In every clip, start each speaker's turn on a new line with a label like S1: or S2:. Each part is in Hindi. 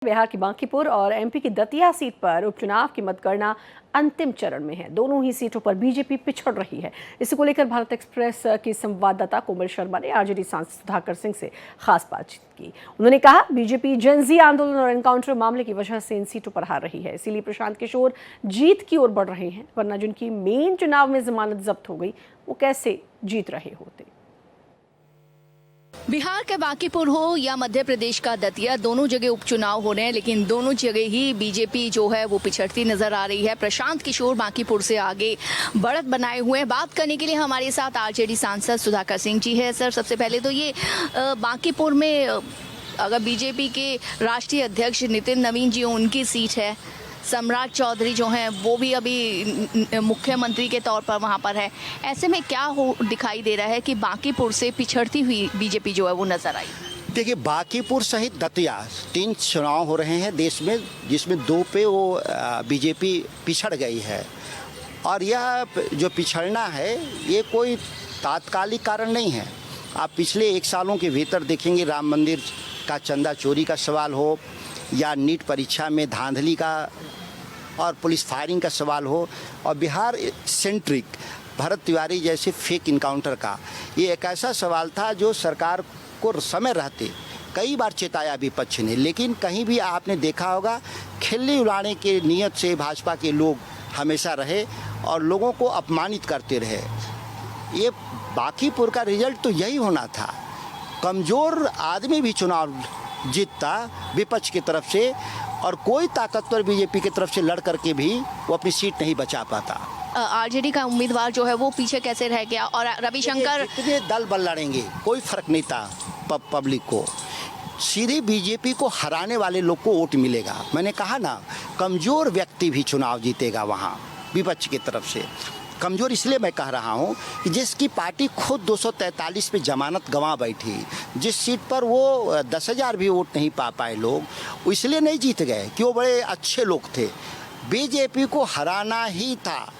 S1: बिहार की बांकीपुर और एमपी की दतिया सीट पर उपचुनाव की मतगणना अंतिम चरण में है। दोनों ही सीटों पर बीजेपी पिछड़ रही है। इसी को लेकर भारत एक्सप्रेस की संवाददाता कोमल शर्मा ने आरजेडी सांसद सुधाकर सिंह से खास बातचीत की। उन्होंने कहा, बीजेपी जेनजी आंदोलन और एनकाउंटर मामले की वजह से इन सीटों पर हार रही है, इसीलिए प्रशांत किशोर जीत की ओर बढ़ रहे हैं, वरना जिनकी मेन चुनाव में जमानत जब्त हो गई वो कैसे जीत रहे होते।
S2: बिहार का बांकीपुर हो या मध्य प्रदेश का दतिया, दोनों जगह उपचुनाव हो रहे हैं, लेकिन दोनों जगह ही बीजेपी जो है वो पिछड़ती नजर आ रही है। प्रशांत किशोर बांकीपुर से आगे बढ़त बनाए हुए हैं। बात करने के लिए हमारे साथ आरजेडी सांसद सुधाकर सिंह जी है। सर, सबसे पहले तो ये बांकीपुर में अगर बीजेपी के राष्ट्रीय अध्यक्ष नितिन नवीन जी उनकी सीट है, सम्राट चौधरी जो हैं वो भी अभी मुख्यमंत्री के तौर पर वहाँ पर है, ऐसे में क्या दिखाई दे रहा है कि बांकीपुर से पिछड़ती हुई बीजेपी जो है वो नजर आई?
S3: देखिए, बांकीपुर सहित दतिया 3 चुनाव हो रहे हैं देश में, जिसमें 2 पे वो बीजेपी पिछड़ गई है। और यह जो पिछड़ना है ये कोई तात्कालिक कारण नहीं है। आप पिछले 1 सालों के भीतर देखेंगे, राम मंदिर का चंदा चोरी का सवाल हो या नीट परीक्षा में धांधली का और पुलिस फायरिंग का सवाल हो, और बिहार सेंट्रिक भरत तिवारी जैसे फेक इनकाउंटर का, ये एक ऐसा सवाल था जो सरकार को समय रहते कई बार चेताया विपक्ष ने, लेकिन कहीं भी आपने देखा होगा खिल्ली उड़ाने के नियत से भाजपा के लोग हमेशा रहे और लोगों को अपमानित करते रहे। ये बांकीपुर का रिजल्ट तो यही होना था। कमज़ोर आदमी भी चुनाव जीतता विपक्ष की तरफ से, और कोई ताकतवर बीजेपी की तरफ से लड़ करके भी वो अपनी सीट नहीं बचा पाता।
S2: आरजेडी का उम्मीदवार जो है वो पीछे कैसे रह गया? और रविशंकर,
S3: कितने दल बल लड़ेंगे, कोई फर्क नहीं था पब्लिक को। सीधे बीजेपी को हराने वाले लोग को वोट मिलेगा। मैंने कहा ना, कमज़ोर व्यक्ति भी चुनाव जीतेगा वहाँ विपक्ष की तरफ से। कमज़ोर इसलिए मैं कह रहा हूँ कि जिसकी पार्टी खुद 243 पे जमानत गंवा बैठी, जिस सीट पर वो 10,000 भी वोट नहीं पा पाए लोग, इसलिए नहीं जीत गए कि वो बड़े अच्छे लोग थे। बीजेपी को हराना ही था,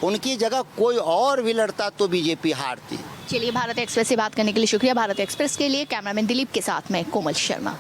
S3: उनकी जगह कोई और भी लड़ता तो बीजेपी हारती।
S2: चलिए, भारत एक्सप्रेस से बात करने के लिए शुक्रिया। भारत एक्सप्रेस के लिए कैमरामैन दिलीप के साथ मैं कोमल शर्मा।